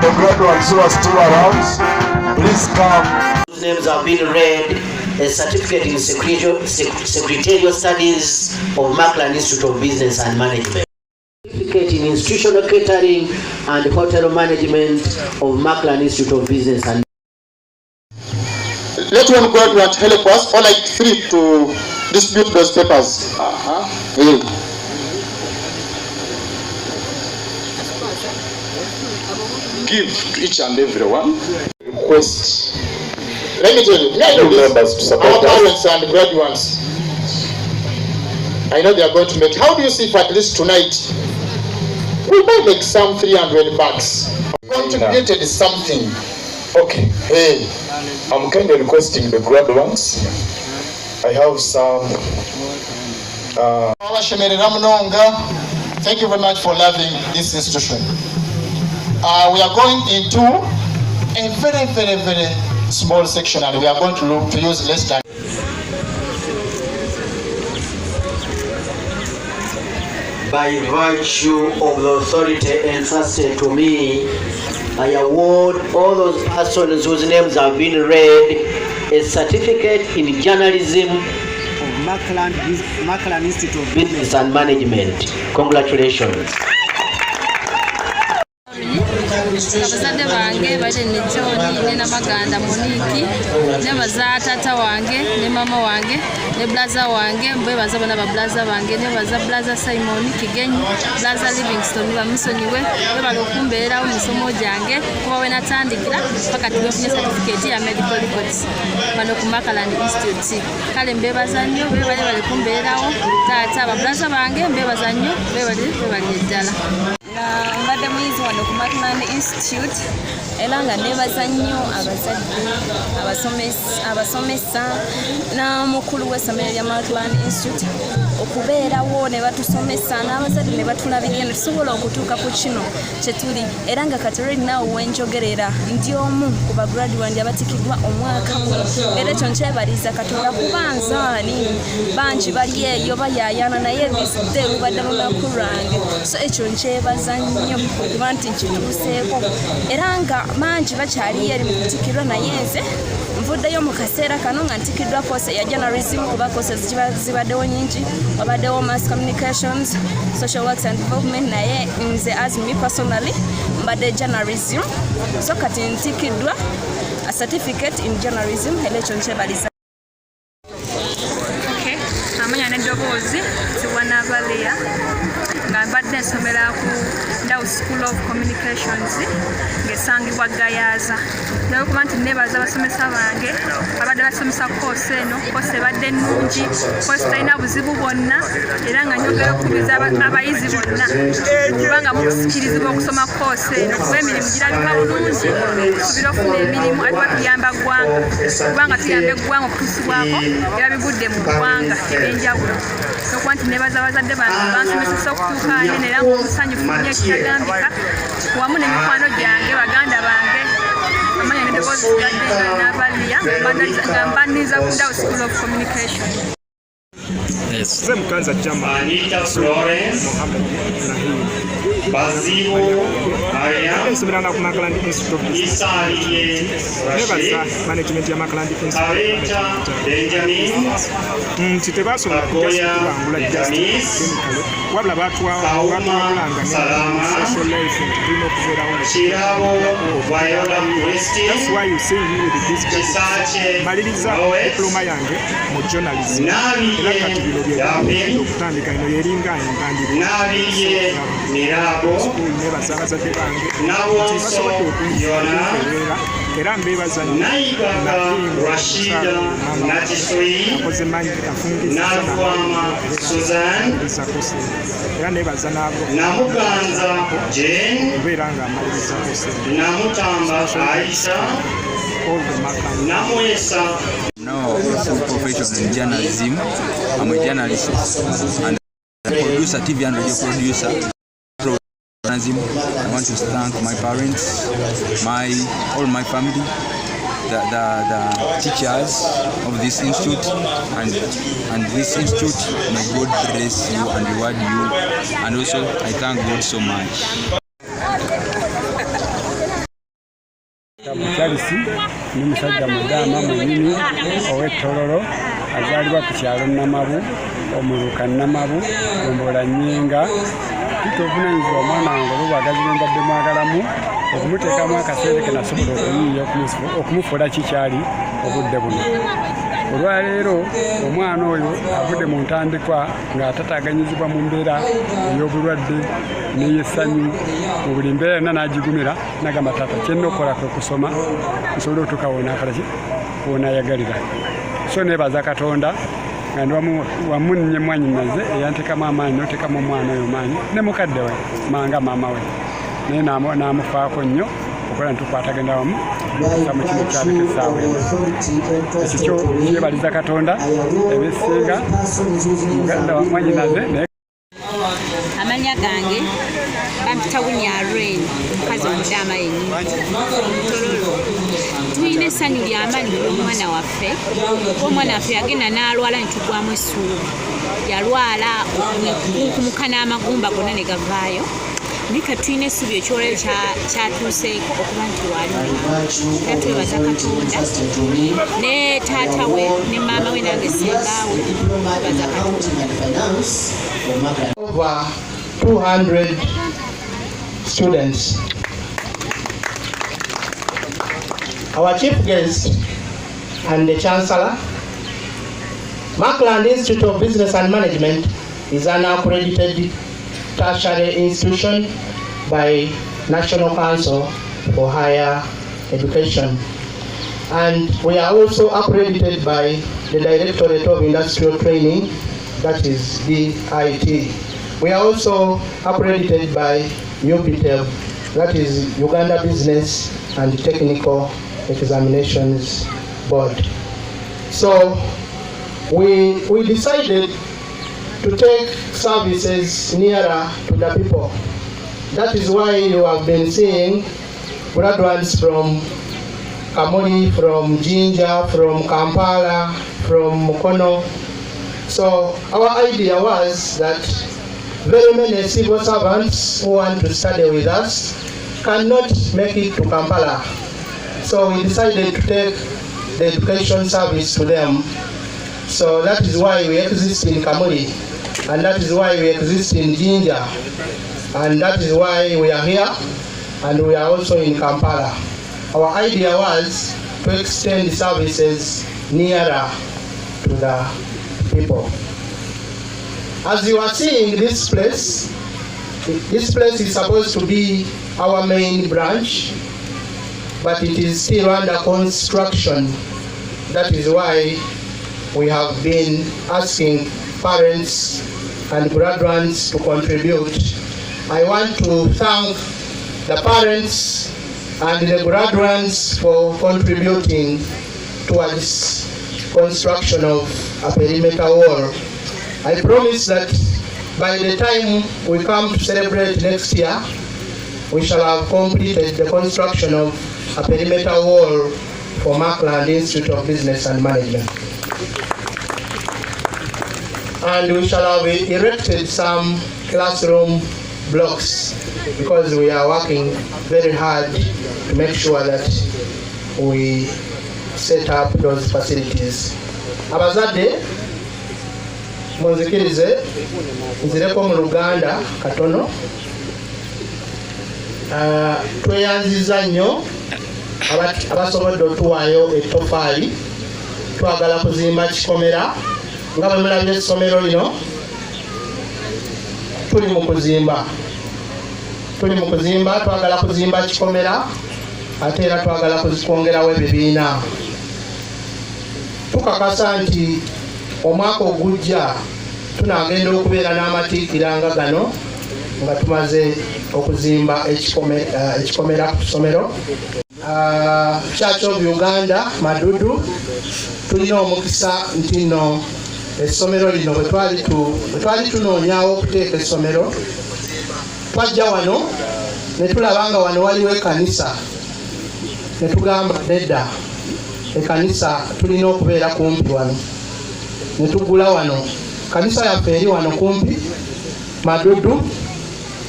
the graduates who are still around, please come. Whose names have been read, a certificate in secretarial studies of Maklan Institute of Business and Management, certificate in institutional catering and hotel management of Maklan Institute of Business and Let one graduate help us, or like 3 to distribute those papers. Give to each and everyone. Request. Let me tell you, members to support our parents and graduates. I know they are going to make. How do you see if at least tonight we might make some $300? Contributed something. Okay. Hey, I'm kind of requesting the graduates. I have some. Thank you very much for loving this institution. We are going into a very, very, very small section, and we are going to look to use less than. By virtue of the authority entrusted to me, I award all those persons whose names have been read a certificate in journalism of Maklan Institute of Business and Management. Congratulations. Abazadde bange bali ne John ne Namaganda Moniki ne baza tata wange ne mama wange ne blaza wange mbebaza bana ba blaza bange ne baza blaza Simon Kigenyi blaza Livingston bamusonyiwe bebala okumbeera omusomo gyange kuba we natandikira paka tubafune certificate ya medical records bano ku Maklan Institute kale mbebaza nnyo bebale kumbeerawo tata ba blaza bange mbebaza nnyo bebali eddala mbadde muyizi wano ku Maklan Institute era nga nebaza nnyo abazadde abasomesa n'omukulu w'essomero lya Maklan Institute okubeerawo ne batusomesa n'abazadde ne batulabirira ne tusobola okutuuka ku kino kye tuli era nga kati olwedi naawe wenjogerera ndi omu ku bagraduate abatikiddwa omwaka era ekyo nkyebaliza Katonda kuba nzaani bangi bali eyo bayaayana naye bizidde lubadde lunaku lwange so ekyo nkyebaza nnyo kuba nti nkituuseeko era nga mangi bakyali eri mu kutikirwa naye nze nvuddeyo mu kaseera kano nga ntikiddwa course ya journalism kuba courses zibaddewo nyingi wabaddewo mass communications social works and development naye nze as me personally mbadde journalism so kati ntikiddwa a certificate in journalism era ekyo nkyebaliza. Amanya n'eddoboozi Tiwanabaleya nga mbadde nsomera ku Ndaw School of Communications ng'esangibwa Gayaza naye kuba nti nebaza abasomesa bange abadde basomesa koose eno koose ebadde nnungi koose talina buzibu bwonna era nga njogera okubiza abayizi bonna kubanga mukusikirizibwa okusoma koose eno kuba emirimu girabika bulungi tusobera okufuna emirimu ate batuyamba ggwanga kubanga tuyamba eggwanga okutuusibwako era bigudde mu ggwanga ebyenjawulo okuba nti nebaza abazadde bange bansomesesa okutuuka ane era ngaomusanyufu nnyo ekitagambika wamu n'emikwano gyange baganda bange amanya n'eddoboozi gadde n'abaliya nga mbaniza ku Ndaw School of Communication. Yes. Mukanza Jama Mohammed Ibrahim Bazibo Aya Semirana ku Maklan Institute of Business nebaza management ya Maklan Institute Benjamin titebasoma kubangula just wabula batwalanga ne social life tulina okubeerawo that's why you see me with this guy maliriza diploma yange mu journalism era kati bino bye okutandika ino yeringa entandikwa nebaza abazadde bange basobodde okunjulira era mbebaza akoze manyi afungisa era nebaza nabo mbeera nga amaliriza all the Maklan. Now, profession in journalism. I'm a journalist and a producer, TV and radio producer. I want to thank my parents, all my family, the teachers of this institute, and this institute. May God bless you and reward you. And also, I thank God so much. Charles ni musajja mudama mwennyini ow'ettololo azaalibwa ku kyalo Namabu omuluka Namabu Gombola Nnyinga tutovunanyizibwa omwana wange olw'obwagazi bwe mbadde mwagalamu okumuteekamu akaseera ke nasobola okuyiiya okumufuula kikyali obudde buno. Olwaleero omwana oyo avudde mu ntandikwa ng'atataaganyizibwa mu mbeera ey'obulwadde n'ey'essanyu mu buli mbeera yonna n'agigumira n'agamba taata kyenna okukola kwe kusoma nsobole otuuka w'onaayagalira. So neebaza Katonda nga ndi wamu nnye mwannyinaze eyanteekamu amaanyi n'oteekamu omwana oyo maanyi ne mukadde we manga maama we naye n'amufaako nnyo okukola ntukwatagenda wamu okussa mu kino kyaleka essaawa eno. Ekikyo kyebaliza Katonda ebisinga muganda wa mwannyinaze naye amanya gange bampita Wunyarweni omukazi omudaama yennyini Tololo. Tulina essanyu ly'amaanyi olw'omwana waffe. Omwana waffe yagenda n'alwala ne tugwamu essuubi. Yalwala okunkumuka n'amagumba gonna ne gavaayo. Naye kati tulina essuubi ekyolero kyatuuseeko okuba nti waliwo. Era twebaza Katonda ne taata we ne maama we nange sembaawe twebaza Katonda. Over 200 students. Our chief guest and the Chancellor, Markland Institute of Business and Management is an accredited tertiary institution by National Council for Higher Education. And we are also accredited by the Directorate of Industrial Training, that is DIT. We are also accredited by UPTEB, that is Uganda Business and Technical Examinations Board. So we decided to take services nearer to the people. That is why you have been seeing graduates from Kamuli, from Jinja, from Kampala, from Mukono. So our idea was that very many civil servants who want to study with us cannot make it to Kampala. So we decided to take the education service to them. So that is why we exist in Kamuli, and that is why we exist in Jinja, and that is why we are here, and we are also in Kampala. Our idea was to extend services nearer to the people. As you are seeing this place is supposed to be our main branch, but it is still under construction. That is why we have been asking parents and graduates to contribute. I want to thank the parents and the graduates for contributing towards construction of a perimeter wall. I promise that by the time we come to celebrate next year, we shall have completed the construction of a perimeter wall for Markland Institute of Business and Management. And we shall have erected some classroom blocks because we are working very hard to make sure that we set up those facilities. Abazadde, munzikirize nzireko mu Luganda katono. Tweyanziza nnyo abasobodde otuwaayo ettofaali. Twagala kuzimba kikomera nga bwe mulabye essomero lino. Tuli mu kuzimba, twagala kuzimba kikomera ate era twagala kwongerawo ebibiina. Tukakasa nti omwaka ogujja tunagenda okubeera n'amatiikira nga gano nga tumaze okuzimba ekikomera ku ssomero. Church of Uganda Madudu tulina omukisa nti nno essomero lino bwe twali tunoonyawo okuteeka essomero, twajja wano ne tulaba nga wano waliwo ekkanisa ne tugamba nedda ekkanisa tulina okubeera kumpi wano, ne tugula wano. Kanisa yaffe eri wano kumpi Madudu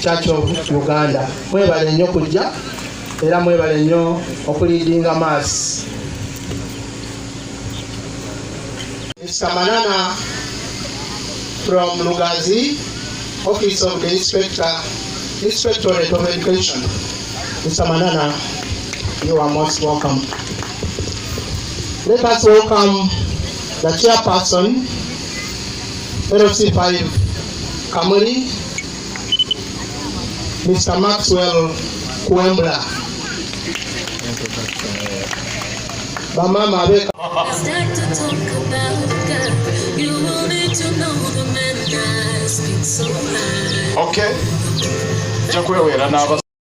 Church of Uganda. Mwebale nnyo kujja era mwebale nnyo okuliidinga maasi. Mr. Manana from Lugazi, Office of the Inspectorate of Education. Mr. Manana, you are most welcome. Let us welcome the chairperson, LC5 Kamuri, Mr. Maxwell Kuembla. Bamama Beka. Okay.